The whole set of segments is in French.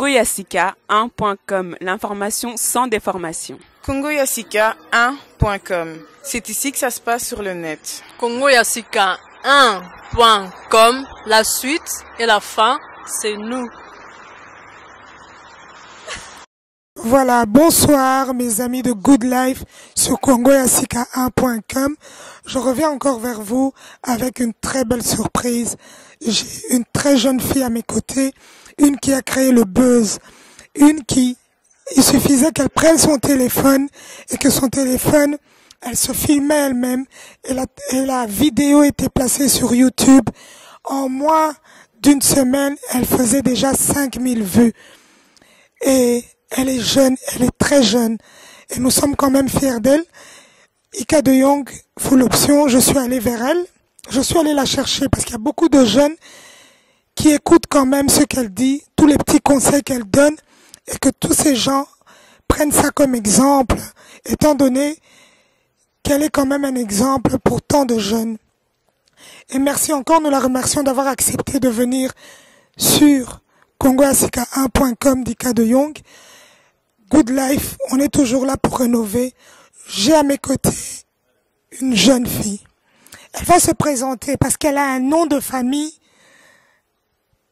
congoyassika1.com, l'information sans déformation. congoyassika1.com, c'est ici que ça se passe sur le net. congoyassika1.com, la suite et la fin, c'est nous. Voilà, bonsoir mes amis de Good Life sur congoyassika1.com. Je reviens encore vers vous avec une très belle surprise. J'ai une très jeune fille à mes côtés, une qui a créé le buzz, il suffisait qu'elle prenne son téléphone et que son téléphone, elle se filmait elle-même et la vidéo était placée sur YouTube. En moins d'une semaine, elle faisait déjà 5000 vues. Et elle est jeune, elle est très jeune. Et nous sommes quand même fiers d'elle. Ika de Jong, full option, je suis allé vers elle. Je suis allé la chercher parce qu'il y a beaucoup de jeunes qui écoutent quand même ce qu'elle dit, tous les petits conseils qu'elle donne, et que tous ces gens prennent ça comme exemple, étant donné qu'elle est quand même un exemple pour tant de jeunes. Et merci encore, nous la remercions d'avoir accepté de venir sur congoyassika1.com d'Ika de Jong. Good Life, on est toujours là pour rénover. J'ai à mes côtés une jeune fille. Elle va se présenter parce qu'elle a un nom de famille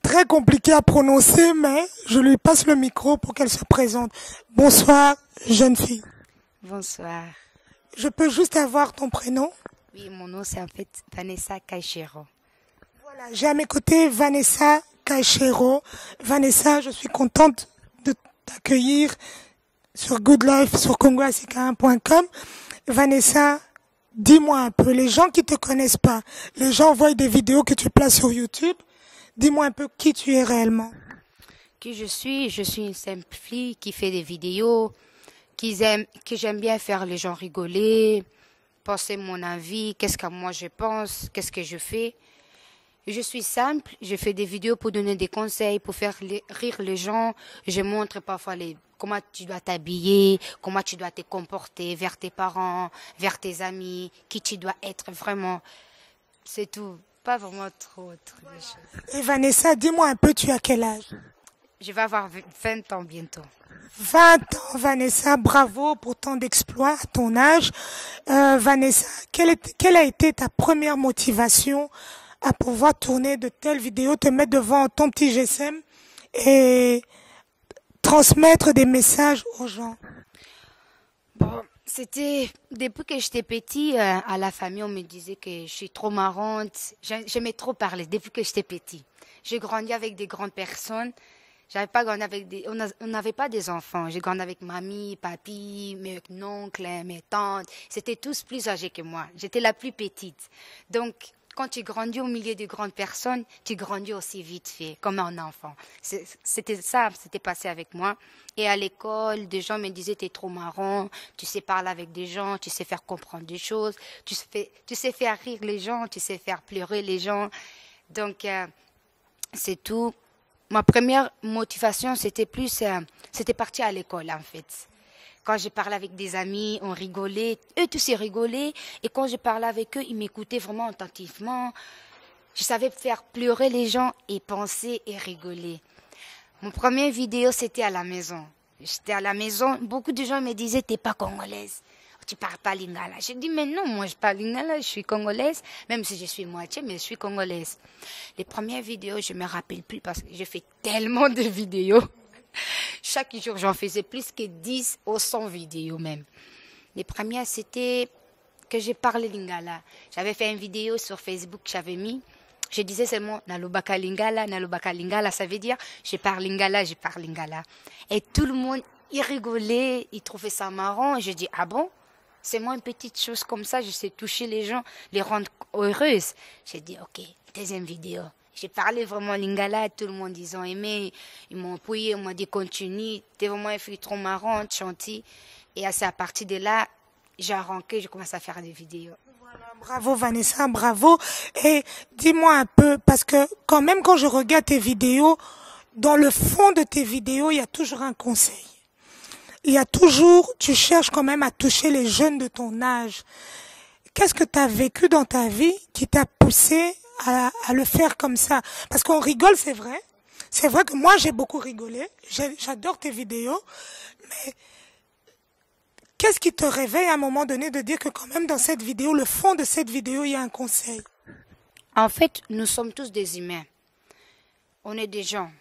très compliqué à prononcer, mais je lui passe le micro pour qu'elle se présente. Bonsoir, jeune fille. Bonsoir. Je peux juste avoir ton prénom? Oui, mon nom c'est en fait Vanessa Caïchero. Voilà, j'ai à mes côtés Vanessa Caïchero. Vanessa, je suis contente de t'accueillir sur Good Life, sur congoyassika1.com. Vanessa, dis-moi un peu, les gens qui te connaissent pas, les gens voient des vidéos que tu places sur YouTube, dis-moi un peu qui tu es réellement. Qui je suis une simple fille qui fait des vidéos, que j'aime bien faire les gens rigoler, penser mon avis, qu'est-ce que moi je pense, qu'est-ce que je fais. Je suis simple, je fais des vidéos pour donner des conseils, pour faire rire les gens. Je montre parfois comment tu dois t'habiller, comment tu dois te comporter vers tes parents, vers tes amis, qui tu dois être vraiment. C'est tout, pas vraiment trop de choses. Et Vanessa, dis-moi un peu, tu as quel âge? Je vais avoir 20 ans bientôt. 20 ans, Vanessa, bravo pour tant d'exploits à ton âge. Vanessa, quelle a été ta première motivation à pouvoir tourner de telles vidéos, te mettre devant ton petit GSM et transmettre des messages aux gens? Bon, c'était depuis que j'étais petit, à la famille, on me disait que je suis trop marrante. J'aimais trop parler depuis que j'étais petit. J'ai grandi avec des grandes personnes. J'avais pas grandi avec on n'avait pas des enfants. J'ai grandi avec mamie, papi, mes oncles, mes tantes. C'était tous plus âgés que moi. J'étais la plus petite. Donc, quand tu grandis au milieu de grandes personnes, tu grandis aussi vite fait, comme un enfant. C'était ça, c'était passé avec moi. Et à l'école, des gens me disaient, t'es trop marrant, tu sais parler avec des gens, tu sais faire comprendre des choses, tu sais faire rire les gens, tu sais faire pleurer les gens. Donc, c'est tout. Ma première motivation, c'était partir à l'école, en fait. Quand je parlais avec des amis, on rigolait. Eux tous ils rigolaient. Et quand je parlais avec eux, ils m'écoutaient vraiment attentivement. Je savais faire pleurer les gens et penser et rigoler. Mon première vidéo, c'était à la maison. J'étais à la maison. Beaucoup de gens me disaient, t'es pas congolaise. Tu parles pas lingala. J'ai dit, mais non, moi je parle lingala, je suis congolaise. Même si je suis moitié, mais je suis congolaise. Les premières vidéos, je me rappelle plus parce que j'ai fait tellement de vidéos. Chaque jour, j'en faisais plus que 10 ou 100 vidéos même. Les premières, c'était que j'ai parlé lingala. J'avais fait une vidéo sur Facebook que j'avais mis. Je disais seulement Nalobaka lingala, ça veut dire je parle lingala. Et tout le monde, il rigolait, il trouvait ça marrant. Et je dis, ah bon? C'est moi une petite chose comme ça, je sais toucher les gens, les rendre heureuses. J'ai dit, ok, deuxième vidéo. J'ai parlé vraiment lingala, tout le monde ils ont aimé, ils m'ont appuyé, ils m'ont dit continue, t'es vraiment une fille trop marrante, gentille. Et c'est à partir de là, j'ai arranqué, j'ai commencé à faire des vidéos. Voilà, bravo Vanessa, bravo. Et dis-moi un peu, parce que quand même quand je regarde tes vidéos, dans le fond de tes vidéos, il y a toujours un conseil. Il y a toujours, tu cherches quand même à toucher les jeunes de ton âge. Qu'est-ce que tu as vécu dans ta vie qui t'a poussé à le faire comme ça? Parce qu'on rigole, c'est vrai. C'est vrai que moi, j'ai beaucoup rigolé. J'adore tes vidéos. Mais qu'est-ce qui te réveille à un moment donné de dire que quand même dans cette vidéo, le fond de cette vidéo, il y a un conseil? En fait, nous sommes tous des humains. On est des gens.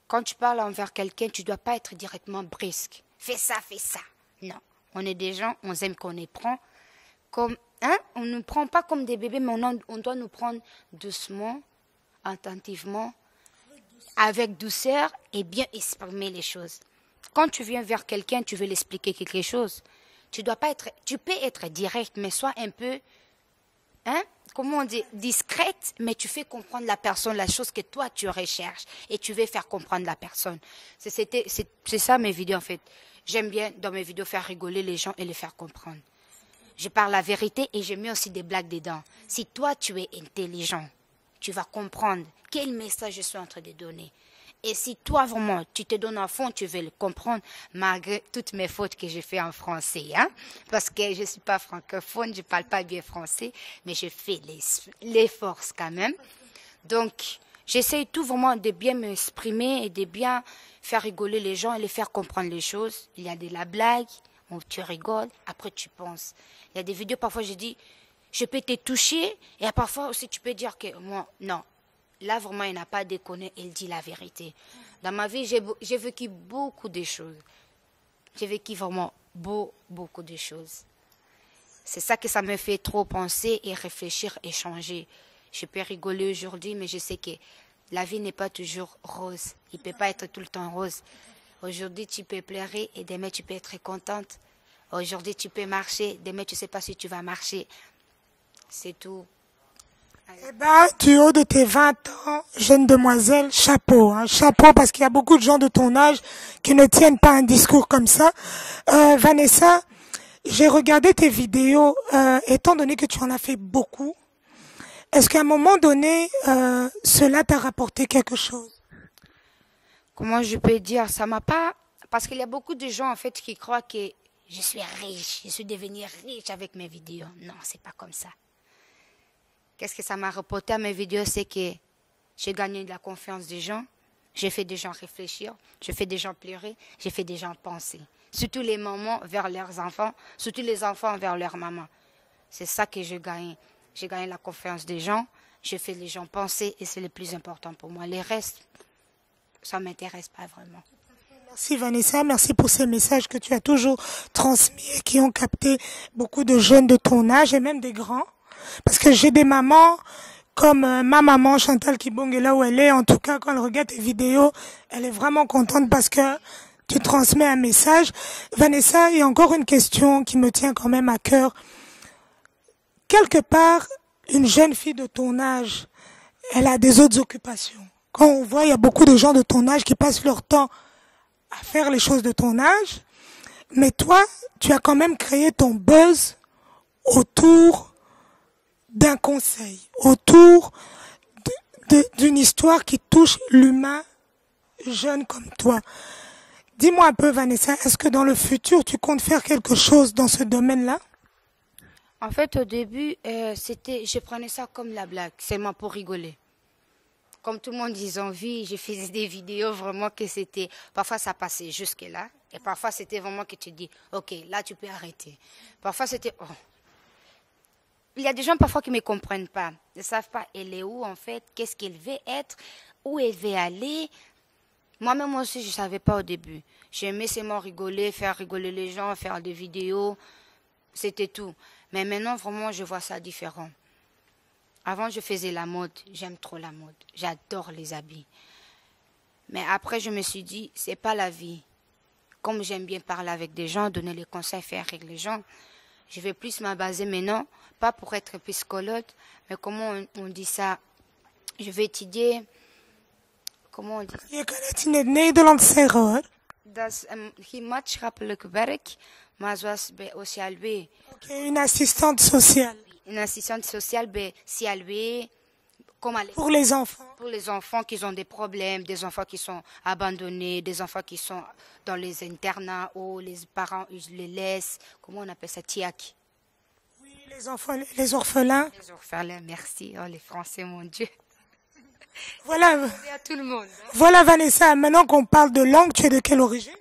Quand tu parles envers quelqu'un, tu ne dois pas être directement brusque. Fais ça, fais ça. Non. On est des gens, on aime qu'on les prend comme... On ne nous prend pas comme des bébés, mais on doit nous prendre doucement, attentivement, avec douceur et bien exprimer les choses. Quand tu viens vers quelqu'un, tu veux l'expliquer quelque chose. Tu peux être direct, mais sois un peu, comment on dit, discrète, mais tu fais comprendre la personne la chose que toi tu recherches et tu veux faire comprendre la personne. C'est ça mes vidéos en fait. J'aime bien dans mes vidéos faire rigoler les gens et les faire comprendre. Je parle la vérité et je mets aussi des blagues dedans. Si toi tu es intelligent, tu vas comprendre quel message je suis en train de donner. Et si toi vraiment tu te donnes à fond, tu veux le comprendre malgré toutes mes fautes que j'ai fait en français, parce que je ne suis pas francophone, je ne parle pas bien français, mais je fais l'effort quand même. Donc j'essaie tout vraiment de bien m'exprimer et de bien faire rigoler les gens et les faire comprendre les choses. Il y a de la blague, tu rigoles, après tu penses. Il y a des vidéos, parfois je dis, je peux te toucher, et parfois aussi tu peux dire que moi, non. Là, vraiment, il n'a pas déconné, il dit la vérité. Dans ma vie, j'ai vécu beaucoup de choses. J'ai vécu vraiment beaucoup de choses. C'est ça que ça me fait trop penser et réfléchir et changer. Je peux rigoler aujourd'hui, mais je sais que la vie n'est pas toujours rose. Il ne peut pas être tout le temps rose. Aujourd'hui, tu peux pleurer et demain, tu peux être contente. Aujourd'hui, tu peux marcher, demain, tu ne sais pas si tu vas marcher. C'est tout. Eh ben, du haut de tes 20 ans, jeune demoiselle, chapeau, chapeau, parce qu'il y a beaucoup de gens de ton âge qui ne tiennent pas un discours comme ça. Vanessa, j'ai regardé tes vidéos, étant donné que tu en as fait beaucoup. Est-ce qu'à un moment donné, cela t'a rapporté quelque chose? Comment je peux dire? Ça m'a pas... Parce qu'il y a beaucoup de gens, en fait, qui croient que je suis riche, je suis devenue riche avec mes vidéos. Non, c'est pas comme ça. Qu'est-ce que ça m'a rapporté à mes vidéos? C'est que j'ai gagné de la confiance des gens, j'ai fait des gens réfléchir, j'ai fait des gens pleurer, j'ai fait des gens penser. Surtout les mamans vers leurs enfants, surtout les enfants vers leur maman. C'est ça que j'ai gagné. J'ai gagné la confiance des gens, j'ai fait les gens penser et c'est le plus important pour moi. Les restes, ça ne m'intéresse pas vraiment. Merci Vanessa, merci pour ces messages que tu as toujours transmis et qui ont capté beaucoup de jeunes de ton âge et même des grands. Parce que j'ai des mamans comme ma maman Chantal Kibong est là où elle est. En tout cas, quand elle regarde tes vidéos, elle est vraiment contente parce que tu transmets un message. Vanessa, il y a encore une question qui me tient quand même à cœur. Quelque part, une jeune fille de ton âge, elle a des autres occupations. Quand on voit, il y a beaucoup de gens de ton âge qui passent leur temps à faire les choses de ton âge. Mais toi, tu as quand même créé ton buzz autour d'un conseil, autour d'une histoire qui touche l'humain jeune comme toi. Dis-moi un peu, Vanessa, est-ce que dans le futur, tu comptes faire quelque chose dans ce domaine-là? En fait, au début, je prenais ça comme la blague, seulement pour rigoler. Comme tout le monde ils ont vu, je faisais des vidéos vraiment que c'était... Parfois, ça passait jusque-là. Et parfois, c'était vraiment que tu dis, OK, là, tu peux arrêter. Parfois, c'était... Oh. Il y a des gens parfois qui ne me comprennent pas. Ils ne savent pas, elle est où en fait, qu'est-ce qu'elle veut être, où elle veut aller. Moi-même aussi, je ne savais pas au début. J'aimais seulement rigoler, faire rigoler les gens, faire des vidéos. C'était tout. Mais maintenant, vraiment, je vois ça différent. Avant, je faisais la mode. J'aime trop la mode. J'adore les habits. Mais après, je me suis dit, ce n'est pas la vie. Comme j'aime bien parler avec des gens, donner les conseils, faire rire les gens, je vais plus m'abaser maintenant, pas pour être psychologue, mais comment on dit ça? Je vais étudier, comment on dit ça? Je kan het in het Nederlands zeggen hoor. Dat is geen maatschappelijk werk, maar zoals bij OCLW. Okay, une assistante sociale. Une assistante sociale bij CLW, comme Pour les enfants. pour les enfants qui ont des problèmes, des enfants qui sont abandonnés, des enfants qui sont dans les internats où les parents ils les laissent, comment on appelle ça, tiak? Oui, les enfants, les orphelins. Les orphelins, merci. Oh, les Français, mon Dieu. Voilà, À tout le monde. voilà Vanessa, maintenant qu'on parle de langue, tu es de quelle origine?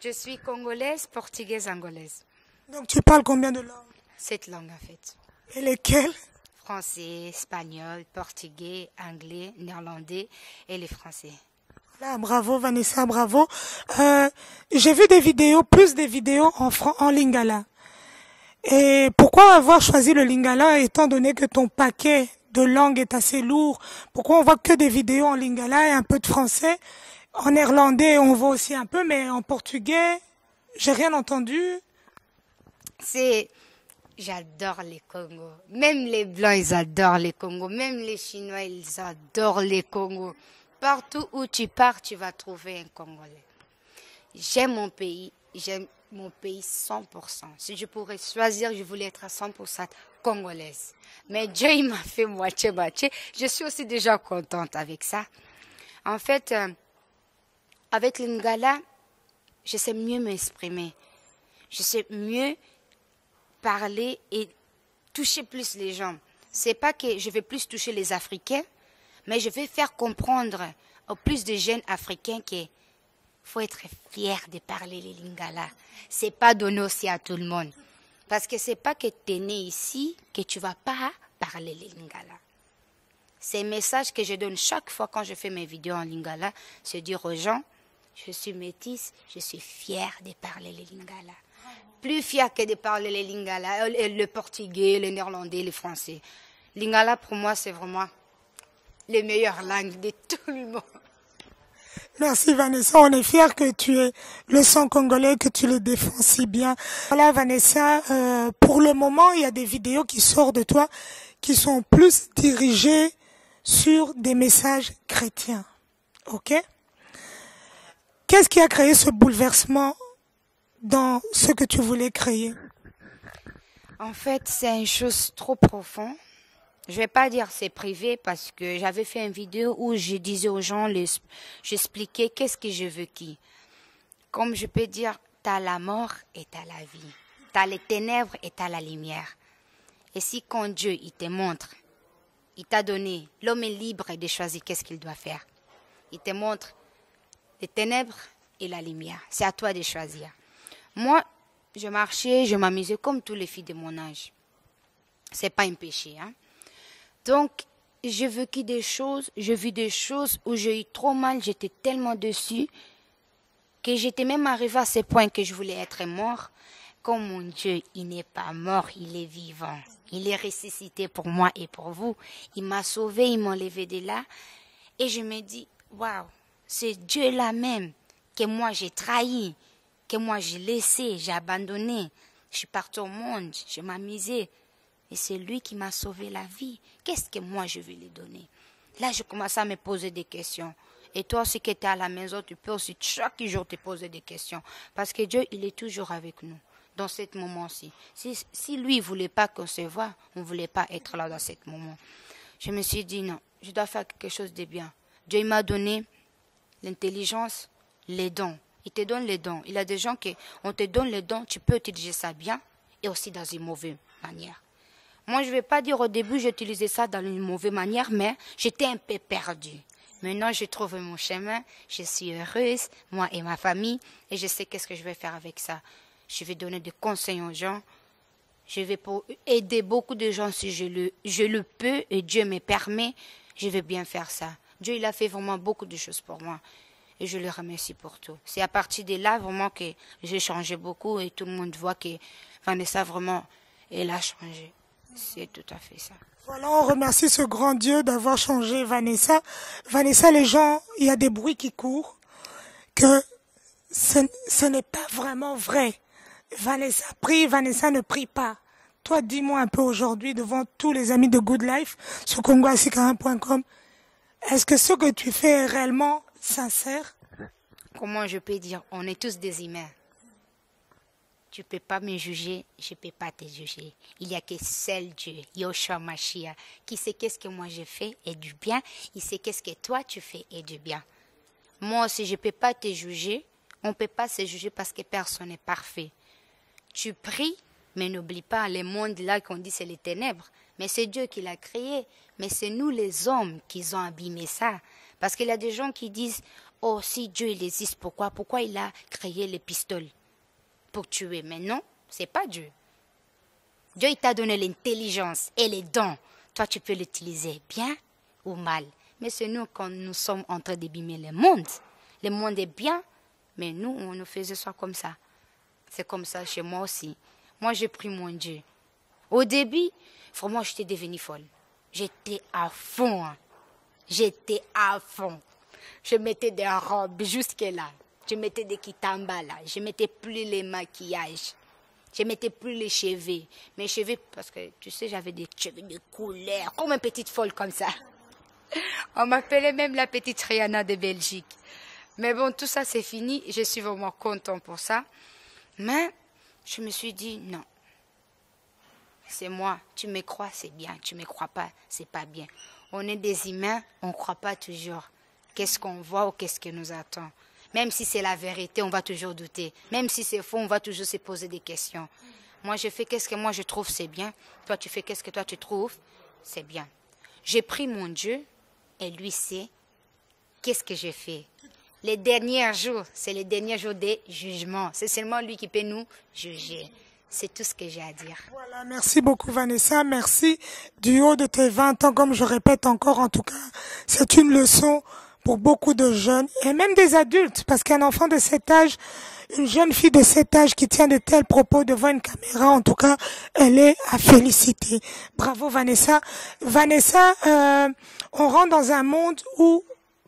Je suis congolaise, portugaise, angolaise. Donc tu parles combien de langues? 7 langues en fait. Et lesquelles? Français, espagnol, portugais, anglais, néerlandais et les français. Là, bravo Vanessa, bravo. J'ai vu des vidéos, plus des vidéos en lingala. Et pourquoi avoir choisi le lingala étant donné que ton paquet de langues est assez lourd? Pourquoi on voit que des vidéos en lingala et un peu de français? En néerlandais, on voit aussi un peu, mais en portugais, j'ai rien entendu. J'adore les Congos. Même les Blancs, ils adorent les Congos. Même les Chinois, ils adorent les Congos. Partout où tu pars, tu vas trouver un Congolais. J'aime mon pays 100%. Si je pourrais choisir, je voulais être à 100% congolaise. Mais Dieu, il m'a fait moitié-moitié. Je suis aussi déjà contente avec ça. En fait, avec le Lingala, je sais mieux m'exprimer. Je sais mieux parler et toucher plus les gens. C'est pas que je vais plus toucher les Africains, mais je vais faire comprendre aux plus de jeunes Africains qu'il faut être fier de parler les Lingala. C'est pas donné aussi à tout le monde. Parce que c'est pas que tu es né ici que tu vas pas parler les Lingala. C'est un message que je donne chaque fois quand je fais mes vidéos en Lingala, c'est dire aux gens, je suis métisse, je suis fière de parler les Lingala. Plus fière que de parler les Lingala, le portugais, le néerlandais, le français. Lingala, pour moi, c'est vraiment les meilleures langues de tout le monde. Merci Vanessa, on est fiers que tu aies le sang congolais, que tu le défends si bien. Voilà Vanessa, pour le moment, il y a des vidéos qui sortent de toi qui sont plus dirigées sur des messages chrétiens. Ok? Qu'est-ce qui a créé ce bouleversement dans ce que tu voulais créer? En fait, c'est une chose trop profonde. Je vais pas dire c'est privé parce que j'avais fait une vidéo où je disais aux gens, j'expliquais qu'est-ce que je veux qui. Comme je peux dire, t'as la mort et t'as la vie. T'as les ténèbres et t'as la lumière. Et si quand Dieu, il te montre, il t'a donné, l'homme est libre de choisir qu'est-ce qu'il doit faire. Il te montre les ténèbres et la lumière. C'est à toi de choisir. Moi, je marchais, je m'amusais comme tous les filles de mon âge. C'est pas un péché, hein. Donc, j'ai vécu des choses, j'ai vu des choses où j'ai eu trop mal, j'étais tellement dessus que j'étais même arrivée à ce point que je voulais être mort. Comme mon Dieu, il n'est pas mort, il est vivant. Il est ressuscité pour moi et pour vous. Il m'a sauvé, il m'a enlevé de là. Et je me dis, waouh, c'est Dieu là même que moi j'ai trahi, que moi j'ai laissé, j'ai abandonné. Je suis partie au monde, je m'amusais. Et c'est lui qui m'a sauvé la vie. Qu'est-ce que moi je vais lui donner? Là, je commence à me poser des questions. Et toi aussi qui es à la maison, tu peux aussi chaque jour te poser des questions. Parce que Dieu, il est toujours avec nous dans ce moment-ci. Si lui ne voulait pas qu'on se voit, on ne voulait pas être là dans ce moment. Je me suis dit non, je dois faire quelque chose de bien. Dieu m'a donné l'intelligence, les dons. Il te donne les dons. Il y a des gens qui, on te donne les dons, tu peux utiliser ça bien et aussi dans une mauvaise manière. Moi, je ne vais pas dire au début, j'utilisais ça dans une mauvaise manière, mais j'étais un peu perdue. Maintenant, j'ai trouvé mon chemin, je suis heureuse, moi et ma famille, et je sais qu'est-ce que je vais faire avec ça. Je vais donner des conseils aux gens, je vais aider beaucoup de gens si je le peux, et Dieu me permet, je vais bien faire ça. Dieu, il a fait vraiment beaucoup de choses pour moi, et je le remercie pour tout. C'est à partir de là, vraiment, que j'ai changé beaucoup, et tout le monde voit que Vanessa, vraiment, elle a changé. C'est tout à fait ça. Voilà, on remercie ce grand Dieu d'avoir changé Vanessa. Vanessa, les gens, il y a des bruits qui courent, que ce n'est pas vraiment vrai. Vanessa prie, Vanessa ne prie pas. Toi, dis-moi un peu aujourd'hui, devant tous les amis de Good Life, sur congoasika1.com, est-ce que ce que tu fais est réellement sincère? Comment je peux dire? On est tous des humains. Tu ne peux pas me juger, je ne peux pas te juger. Il n'y a que seul Dieu, Yoshua Mashiach, qui sait qu'est-ce que moi je fais et du bien. Il sait qu'est-ce que toi tu fais et du bien. Moi aussi, je ne peux pas te juger. On ne peut pas se juger parce que personne n'est parfait. Tu pries, Mais n'oublie pas, le monde là qu'on dit c'est les ténèbres. Mais c'est Dieu qui l'a créé. Mais c'est nous les hommes qui ont abîmé ça. Parce qu'il y a des gens qui disent, oh si Dieu il existe, pourquoi il a créé les pistoles pour tuer? Mais non, c'est pas Dieu. Dieu il t'a donné l'intelligence et les dons. Toi tu peux l'utiliser bien ou mal. Mais c'est nous quand nous sommes en train d'abîmer le monde. Le monde est bien, mais nous on nous faisait ça comme ça. C'est comme ça chez moi aussi. Moi j'ai pris mon Dieu. Au début, vraiment j'étais devenue folle. J'étais à fond. Hein. J'étais à fond. Je mettais des robes jusque là. Je mettais des kitambas là. Je mettais plus les maquillages. Je mettais plus les cheveux. Mes cheveux, parce que tu sais, j'avais des cheveux de couleur, comme une petite folle comme ça. On m'appelait même la petite Rihanna de Belgique. Mais bon, tout ça c'est fini. Je suis vraiment content pour ça. Mais je me suis dit non. C'est moi. Tu me crois, c'est bien. Tu me crois pas, c'est pas bien. On est des humains, on ne croit pas toujours. Qu'est-ce qu'on voit ou qu'est-ce qui nous attend? Même si c'est la vérité, on va toujours douter. Même si c'est faux, on va toujours se poser des questions. Moi, je fais qu'est-ce que moi je trouve c'est bien. Toi, tu fais qu'est-ce que toi tu trouves c'est bien. J'ai pris mon Dieu et lui sait qu'est-ce que j'ai fait. Les derniers jours, c'est les derniers jours des jugements. C'est seulement lui qui peut nous juger. C'est tout ce que j'ai à dire. Voilà, merci beaucoup Vanessa, merci du haut de tes 20 ans, comme je répète encore en tout cas, c'est une leçon pour beaucoup de jeunes et même des adultes, parce qu'un enfant de cet âge, une jeune fille de cet âge qui tient de tels propos devant une caméra, en tout cas, elle est à féliciter. Bravo Vanessa. Vanessa, on rentre dans un monde où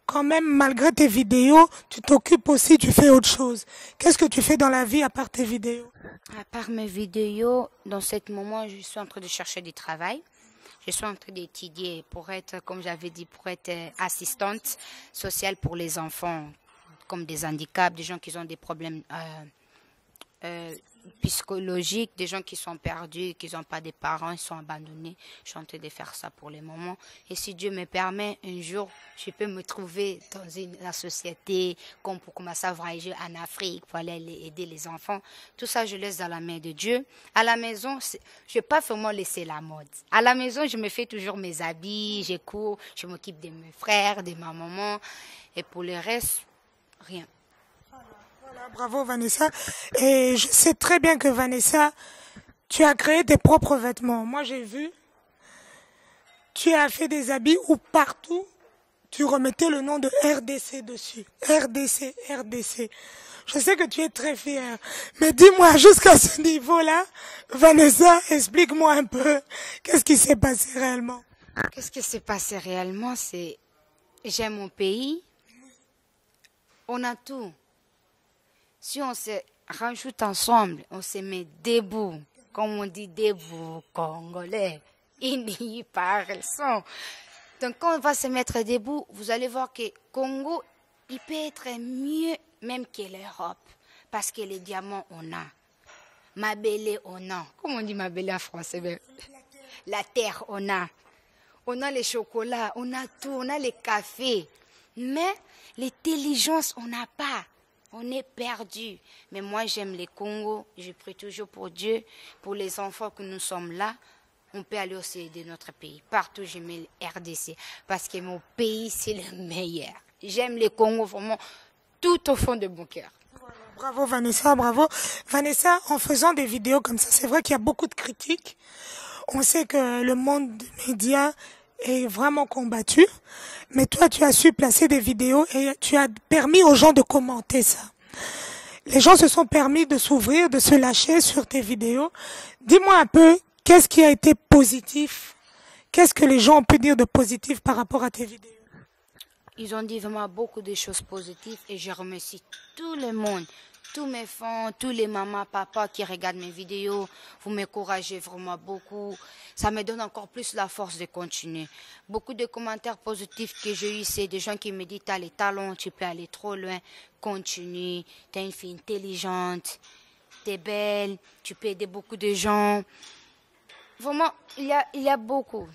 quand même, malgré tes vidéos, tu t'occupes aussi, tu fais autre chose. Qu'est-ce que tu fais dans la vie à part tes vidéos? À part mes vidéos, dans ce moment, je suis en train de chercher du travail. Je suis en train d'étudier pour être, comme j'avais dit, pour être assistante sociale pour les enfants, comme des handicaps, des gens qui ont des problèmes psychologiques, des gens qui sont perdus, qui n'ont pas de parents, ils sont abandonnés. Je suis en train de faire ça pour le moment. Et si Dieu me permet, un jour, je peux me trouver dans la société, comme pour commencer à voyager en Afrique, pour aller aider les enfants. Tout ça, je laisse dans la main de Dieu. À la maison, je ne vais pas vraiment laisser la mode. À la maison, je me fais toujours mes habits, je cours, je m'occupe de mes frères, de ma maman. Et pour le reste, rien. Bravo Vanessa. Et je sais très bien que Vanessa, tu as créé tes propres vêtements. Moi j'ai vu, tu as fait des habits où partout, tu remettais le nom de RDC dessus. RDC, RDC. Je sais que tu es très fière. Mais dis-moi, jusqu'à ce niveau-là, Vanessa, explique-moi un peu, qu'est-ce qui s'est passé réellement? Qu'est-ce qui s'est passé réellement, c'est, j'aime mon pays, on a tout. Si on se rajoute ensemble, on se met debout, comme on dit debout, congolais, ils y parlent. Donc quand on va se mettre debout, vous allez voir que Congo, il peut être mieux même que l'Europe, parce que les diamants, on a. Mabélé, on a. Comment on dit Mabélé en français? La terre, on a. On a les chocolats, on a tout, on a les cafés. Mais l'intelligence, on n'a pas. On est perdu. Mais moi, j'aime les Congo. Je prie toujours pour Dieu, pour les enfants que nous sommes là. On peut aller aussi aider notre pays. Partout, j'aime le RDC. Parce que mon pays, c'est le meilleur. J'aime les Congo vraiment tout au fond de mon cœur. Bravo Vanessa, bravo. Vanessa, en faisant des vidéos comme ça, c'est vrai qu'il y a beaucoup de critiques. On sait que le monde des médias est vraiment combattu. Mais toi, tu as su placer des vidéos et tu as permis aux gens de commenter ça. Les gens se sont permis de s'ouvrir, de se lâcher sur tes vidéos. Dis-moi un peu, qu'est-ce qui a été positif? Qu'est-ce que les gens ont pu dire de positif par rapport à tes vidéos? Ils ont dit vraiment beaucoup de choses positives et je remercie tout le monde, tous mes fans, tous les mamans, papas qui regardent mes vidéos. Vous m'encouragez vraiment beaucoup. Ça me donne encore plus la force de continuer. Beaucoup de commentaires positifs que j'ai eu, c'est des gens qui me disent « tu as les talents, tu peux aller trop loin, continue, tu es une fille intelligente, tu es belle, tu peux aider beaucoup de gens ». Vraiment, il y a beaucoup.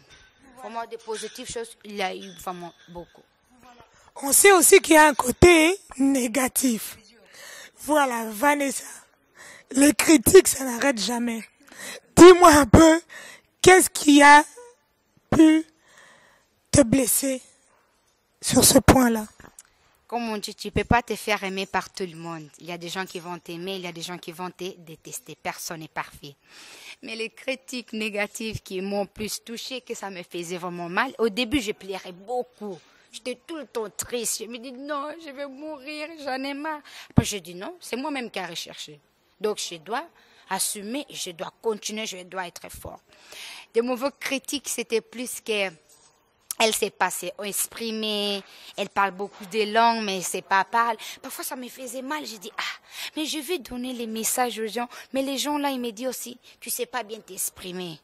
Vraiment de positives choses, il y a eu vraiment beaucoup. On sait aussi qu'il y a un côté négatif. Voilà, Vanessa. Les critiques, ça n'arrête jamais. dis-moi un peu, qu'est-ce qui a pu te blesser sur ce point-là? Comme on dit, tu ne peux pas te faire aimer par tout le monde. Il y a des gens qui vont t'aimer, il y a des gens qui vont te détester. Personne n'est parfait. Mais les critiques négatives qui m'ont plus touchée, que ça me faisait vraiment mal. Au début, je pleurais beaucoup. J'étais tout le temps triste. Je me dis non, je vais mourir, j'en ai marre. Après, je dis non, c'est moi-même qui ai recherché. Donc, je dois assumer, je dois continuer, je dois être fort. Des mauvaises critiques, c'était plus que... Elle sait pas s'exprimer, elle parle beaucoup de langues, mais elle sait pas parler. Parfois, ça me faisait mal. Je dis, mais je vais donner les messages aux gens. Mais les gens là, ils me disent aussi, tu sais pas bien t'exprimer.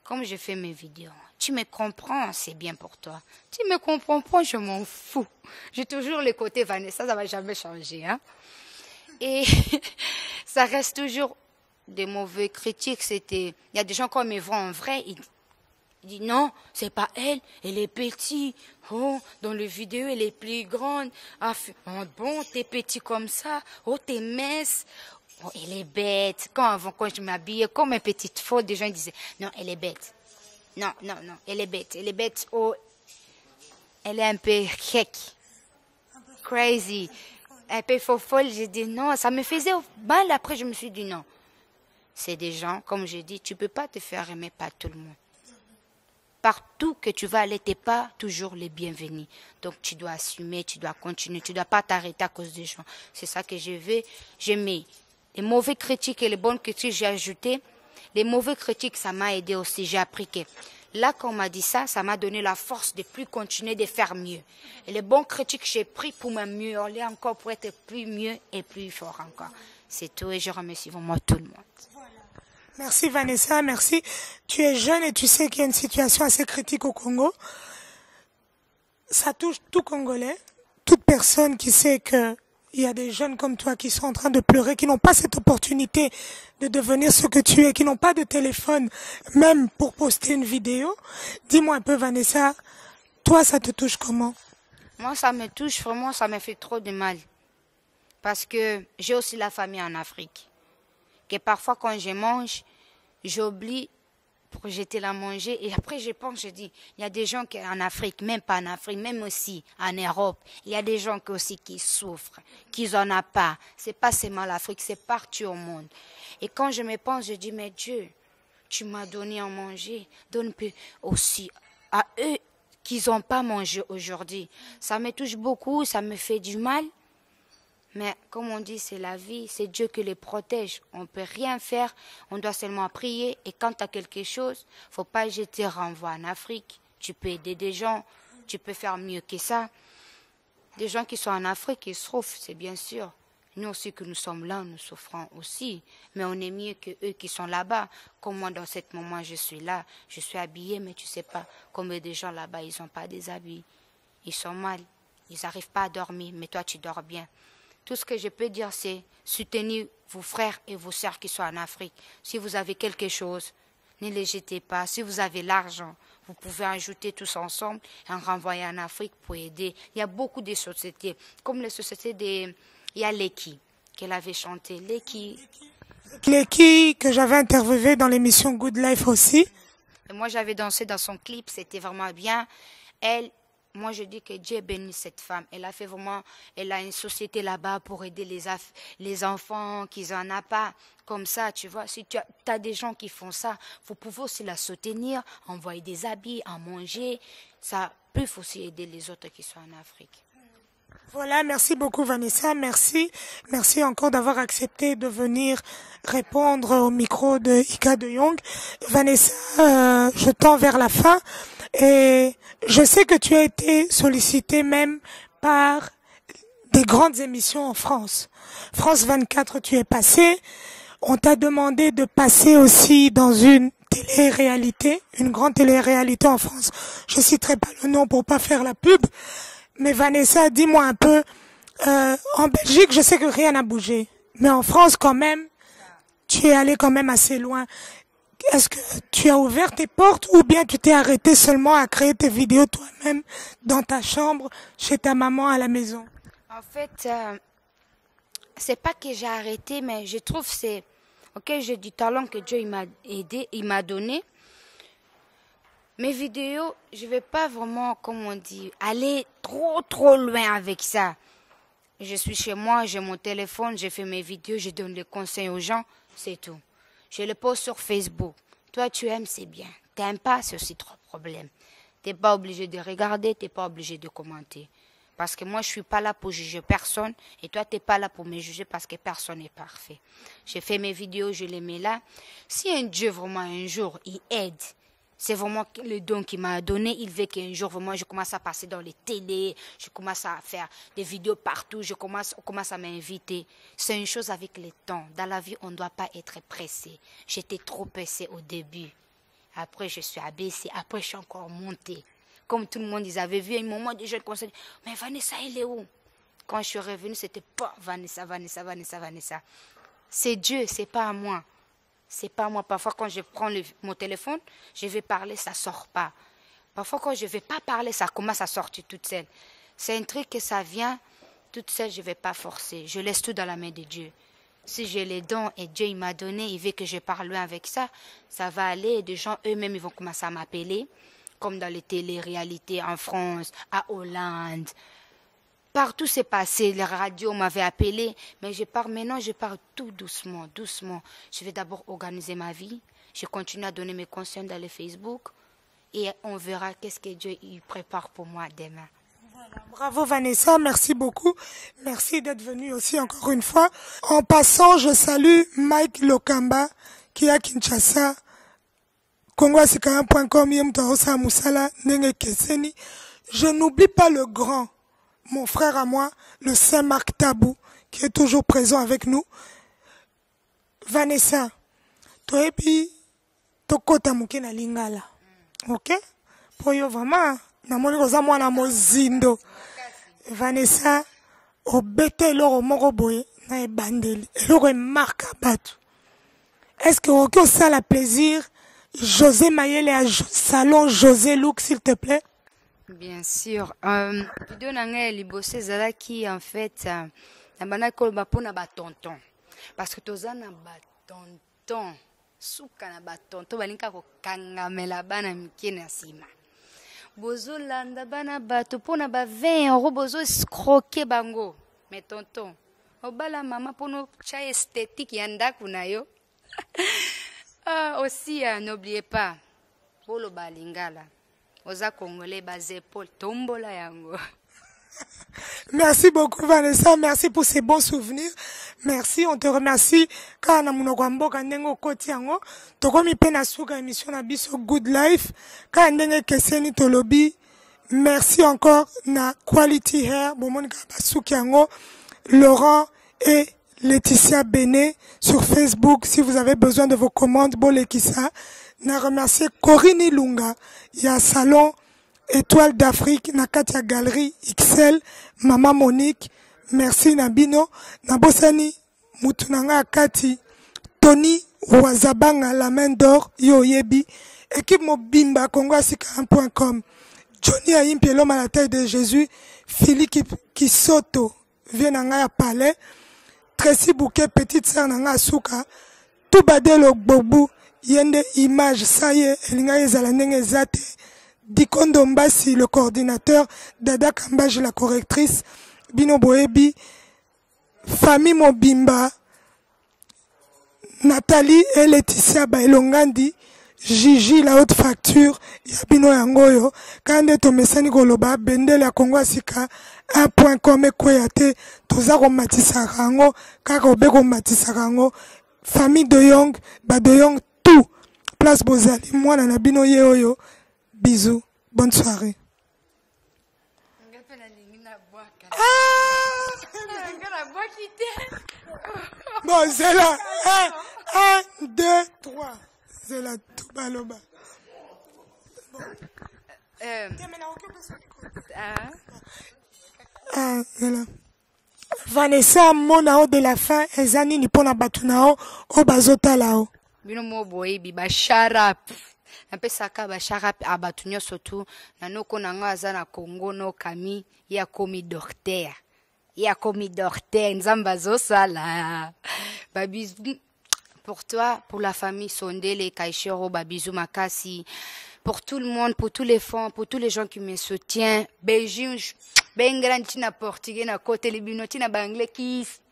Comme je fais mes vidéos, tu me comprends, c'est bien pour toi. Tu me comprends pas, je m'en fous. J'ai toujours le côté Vanessa, ça va jamais changer, hein. Et ça reste toujours des mauvais critiques. Il y a des gens comme ils vont en vrai, il dit non, c'est pas elle, elle est petite. Oh, dans le vidéo, elle est plus grande. Ah, bon, t'es petit comme ça. Oh, t'es mince. Oh, elle est bête. Quand je m'habillais comme une petite fille, des gens disaient non, elle est bête. Non, elle est bête. Elle est bête. Oh, elle est un peu crazy. Un peu folle. J'ai dit non, ça me faisait mal. Après, je me suis dit non. C'est des gens, comme je dis, tu peux pas te faire aimer par tout le monde. Partout que tu vas aller, tu n'es pas toujours les bienvenus. Donc, tu dois assumer, tu dois continuer, tu ne dois pas t'arrêter à cause des gens. C'est ça que je veux. J'ai mis les mauvais critiques et les bonnes critiques, j'ai ajouté. Les mauvais critiques, ça m'a aidé aussi. J'ai appris que là, quand on m'a dit ça, ça m'a donné la force de plus continuer, de faire mieux. Et les bons critiques, j'ai pris pour m'améliorer encore, pour être plus mieux et plus fort encore. C'est tout et je remercie vraiment tout le monde. Merci Vanessa, merci. Tu es jeune et tu sais qu'il y a une situation assez critique au Congo. Ça touche tout Congolais, toute personne qui sait qu'il y a des jeunes comme toi qui sont en train de pleurer, qui n'ont pas cette opportunité de devenir ce que tu es, qui n'ont pas de téléphone, même pour poster une vidéo. Dis-moi un peu Vanessa, toi ça te touche comment? Moi ça me touche vraiment, ça me fait trop de mal. Parce que j'ai aussi la famille en Afrique. Que parfois quand je mange, j'oublie pour jeter la manger et après je pense, je dis, il y a des gens qui en Afrique, même pas en Afrique, même aussi en Europe, il y a des gens qui souffrent, qui n'en ont pas. C'est pas seulement l'Afrique, c'est partout au monde. Et quand je me pense, je dis, mais Dieu, tu m'as donné à manger, donne aussi à eux qui n'ont pas mangé aujourd'hui. Ça me touche beaucoup, ça me fait du mal. Mais comme on dit, c'est la vie, c'est Dieu qui les protège. On ne peut rien faire, on doit seulement prier. Et quand tu as quelque chose, il ne faut pas jeter renvoi en Afrique. Tu peux aider des gens, tu peux faire mieux que ça. Des gens qui sont en Afrique, ils souffrent, c'est bien sûr. Nous aussi que nous sommes là, nous souffrons aussi. Mais on est mieux que eux qui sont là-bas. Comme moi, dans ce moment, je suis là, je suis habillée, mais tu ne sais pas combien de gens là-bas, ils n'ont pas des habits. Ils sont mal, ils n'arrivent pas à dormir, mais toi, tu dors bien. Tout ce que je peux dire, c'est soutenir vos frères et vos sœurs qui sont en Afrique. Si vous avez quelque chose, ne les jetez pas. Si vous avez l'argent, vous pouvez ajouter tous ensemble et en renvoyer en Afrique pour aider. Il y a beaucoup de sociétés, comme les sociétés il y a Leki, qu'elle avait chanté. Leki, que j'avais interviewé dans l'émission Good Life aussi. Et moi, j'avais dansé dans son clip, c'était vraiment bien. Moi, je dis que Dieu bénit cette femme. Elle a fait vraiment, elle a une société là-bas pour aider les enfants qui n'en ont pas. Comme ça, tu vois, si tu as des gens qui font ça, vous pouvez aussi la soutenir, envoyer des habits, à manger. Ça peut aussi aider les autres qui sont en Afrique. Voilà, merci beaucoup Vanessa, merci. Merci encore d'avoir accepté de venir répondre au micro de Ika de Jong. Vanessa, je tends vers la fin. Et je sais que tu as été sollicité même par des grandes émissions en France. France 24, tu es passé. On t'a demandé de passer aussi dans une télé-réalité, une grande télé-réalité en France. Je citerai pas le nom pour pas faire la pub. Mais Vanessa, dis-moi un peu, en Belgique, je sais que rien n'a bougé. Mais en France, quand même, tu es allé quand même assez loin. Est-ce que tu as ouvert tes portes ou bien tu t'es arrêté seulement à créer tes vidéos toi-même dans ta chambre, chez ta maman à la maison? En fait, c'est pas que j'ai arrêté, mais je trouve Ok, j'ai du talent que Dieu il m'a aidé, il m'a donné. Mes vidéos, je ne vais pas vraiment, comme on dit, aller trop loin avec ça. Je suis chez moi, j'ai mon téléphone, je fais mes vidéos, je donne les conseils aux gens, c'est tout. Je les poste sur Facebook. Toi, tu aimes, c'est bien. Tu n'aimes pas, c'est aussi trop problème. Tu n'es pas obligé de regarder, tu n'es pas obligé de commenter. Parce que moi, je ne suis pas là pour juger personne. Et toi, tu n'es pas là pour me juger parce que personne n'est parfait. Je fais mes vidéos, je les mets là. Si un Dieu, vraiment, un jour, il aide, c'est vraiment le don qu'il m'a donné. Il veut qu'un jour, vraiment, je commence à passer dans les télés. Je commence à faire des vidéos partout. On commence à m'inviter. C'est une chose avec le temps. Dans la vie, on ne doit pas être pressé. J'étais trop pressée au début. Après, je suis abaissée. Après, je suis encore montée. Comme tout le monde, ils avaient vu un moment de jeunes conseils. Mais Vanessa, elle est où? Quand je suis revenue, c'était pas Vanessa. C'est Dieu, c'est pas à moi. C'est pas moi. Parfois, quand je prends mon téléphone, je vais parler, ça sort pas. Parfois, quand je vais pas parler, ça commence à sortir toute seule. C'est un truc que ça vient toute seule, je vais pas forcer. Je laisse tout dans la main de Dieu. Si j'ai les dons et Dieu il m'a donné, il veut que je parle loin avec ça, ça va aller. Et des gens eux-mêmes, ils vont commencer à m'appeler. Comme dans les télé-réalités en France, à Hollande. Partout c'est passé, les radios m'avaient appelé, mais maintenant je pars tout doucement. Je vais d'abord organiser ma vie, je continue à donner mes conseils dans les Facebook et on verra qu'est-ce que Dieu il prépare pour moi demain. Voilà. Bravo Vanessa, merci beaucoup. Merci d'être venue aussi encore une fois. En passant, je salue Mike Lokamba qui est à Kinshasa. KongoAsika1.com, je n'oublie pas le grand, mon frère à moi, le Saint-Marc Tabou, qui est toujours présent avec nous. Vanessa, toi et puis, tokota muke na lingala. Ok? Pour yo vraiment, na moni koza mwana mozindo. Vanessa, obete loro moko boye, na ebandeli. Eloro marque à battre. Est-ce que ok, ça la plaisir? José Mayele à Salon José Look, s'il te plaît. Bien sûr. Vidéo nanga libosé zalaki en fait na bana ko ba pona ba tonton. Parce que toza na ba tonton, suka na ba tonton balinka ko kangamela bana mike na sima. Bozo landa bana bato pona ba 20 € bozo scroquer bango. Mais tonton, obala mama pono cha esthétique yanda kunayo. Aussi, n'oubliez pas, Polo Balingala, Oza Congolais, Bazepol, Tombola Yango. Merci beaucoup Vanessa, merci pour ces bons souvenirs. Merci, on te remercie. Kana munogwambo kandengo koti yango. Tokomi pena suka émission na biso Good Life. Kandenge keseni tolobi. Merci encore na Quality Hair. Bomoni kabasuki yango. Laurent et Laetitia Béné sur Facebook. Si vous avez besoin de vos commandes, Bolekissa. Na remercier Corinne Ilunga. Il y a Salon Étoile d'Afrique, na Katia Galerie XL, Maman Monique. Merci Nabino. Nabosani Mutunanga Kati. Tony Wazabanga, la main d'or, Yoyebi. Équipe Mobimba, KongoAsika1.com. Johnny Aimpi, l'homme à la taille de Jésus. Philippe Kisoto, Vienanga à Palais. Tracy Bouquet, petite sœur Nanga Souka, tout badelo bobu, yende image, ça y est, elinga yezalanenge zate, Dikondo Mbasi, le coordinateur, Dada Kambaj, la correctrice, Bino Boebi, famille Mobimba, Nathalie et Laetitia Bailongandi, Gigi, la haute facture, Yabino Yangoyo, Kande Tomesani Goloba, Bendele ya KongoAsika, 1.com et Kweyate, Tozako Matisarango, Kakobeko Matisarango, famille de Young, de Young, tout. Place Bozali, moi, Nanabino Yeoyo, bisous, bonne soirée. Bon, c'est là. 1, 2, 3. C'est là, tout baloba. Bon. Voilà. Vanessa, monao de la fin, ezani ni pona batunao, o bazota lao. Bino mo boyebi ba sharap. Napesaka ba sharap abatunyo sotu na noko nanga aza na Congo no kami ya komi docteur. Ya komi docteur nzamba zo sala. Babiz pour toi, pour la famille Sondele, Kaishero, Babizou Makasi, pour tout le monde, pour tous les fonds, pour tous les gens qui me soutiennent. Beijous, ben grand tina portugais na côté libino tina banglais kiss.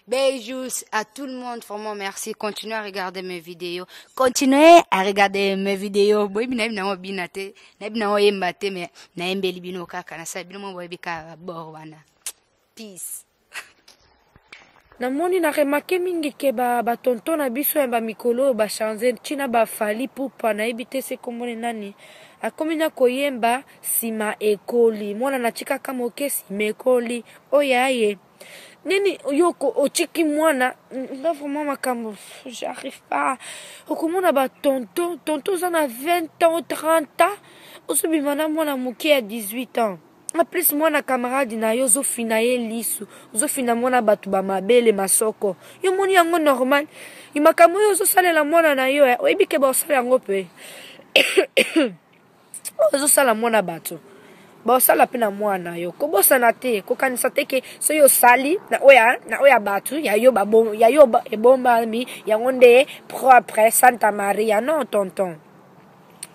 Beijous à tout le monde, vraiment merci. Continuez à regarder mes vidéos. Continuez à regarder mes vidéos. Boy bina bina mo binate, na bina o yembate me na embeli bino kaka na sabino mo boy bika borwana. Peace. Namoni na remarqué mingi ke ba tonton na biso ya ba mikolo ba changer china ba fali pupa na ebite se komone nani. Akomi na koyemba sima ekoli. Mwana na chika kama oke sima ekoli. Oyaye. Nini yoko ochiki mwana là vraiment makambo j'arrive pas okomona ba tonton ça na 20 ans 30 ans osubimana mwana muke ya 18 ans en plus mwana camarade na yo zofina ye lisu zofina mwana batu ba mabele masoko yo moni yango normal imakambo yo zosalela mwana na yo oyebike ba osala yango pe ozosala mwana batu bosala pe na mwana yo kobosana te kokanisa te ke so yo sali na oya batu ya yo ebomba mi yango nde propre Santa Maria non tonton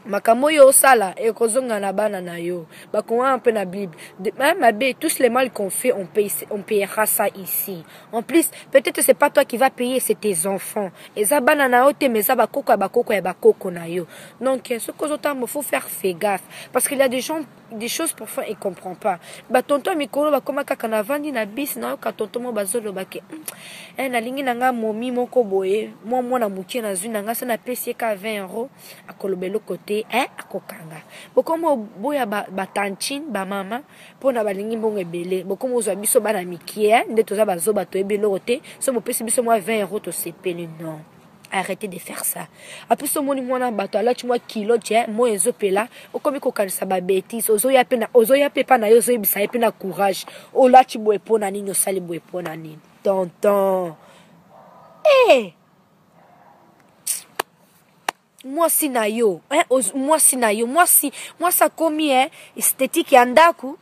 makambo yo sala ekozonga na bana na yo bakoma un peu na Bible même tous les mal qu'on fait on payera ça ici en plus peut-être c'est pas toi qui va payer, c'est tes enfants eza bana na yo te mais eza bakoko ya bakoko na yo donc ce que il faut faire gaffe parce qu'il y a des choses parfois il comprend pas ba tonton mikolo ba koma kaka na vandi na bis na yo ka tonton mo bazolo bake na lingi na nga momi moko boye mwana mukie na zwi na nga sana pesi ka 20 € akolobelo côté akokanga bokomo boya ba tantine ba mama pona balingi mbongo ebele bokomo ozwa biso bana mikie nde toza bazo bato ebelo côté so mo pesi biso moi 20 € to sepeli non. Arrêtez de faire ça. Après ce moni mwana bato alati moi kilo tie mo ezopela okomi kokanisa ba bêtise ozoya pe pa na yo zoyebisa pe na courage olati boye pona nini osali boye pona nini tonton moi si na yo moi ça komi esthétique ya ndaku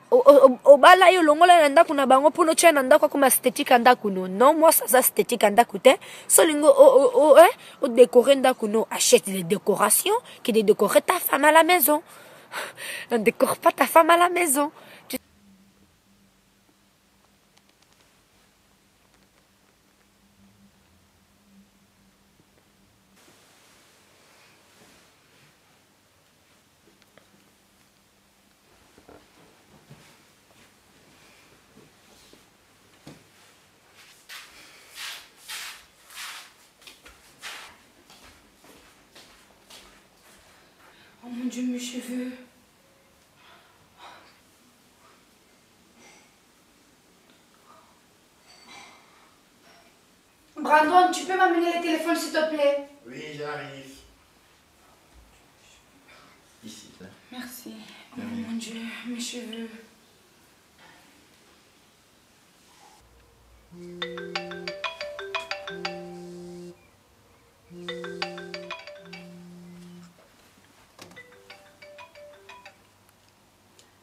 obala yo longola na ndaku na bango pono tia na ndaku comme esthétique ya ndaku non moi ça esthétique ya ndaku te so lingo o décorer ndaku no achète des décorations qui de décorer ta femme à la maison ne décore pas ta femme à la maison. Oh mon Dieu, mes cheveux. Brandon, tu peux m'amener le téléphone s'il te plaît? Oui, j'arrive. Ici, là. Merci. Oh mon Dieu, mes cheveux.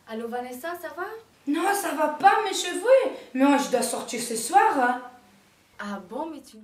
Allô Vanessa, ça va? Non, ça va pas mes cheveux. Mais moi je dois sortir ce soir. Hein. Ah bon, mais tu ne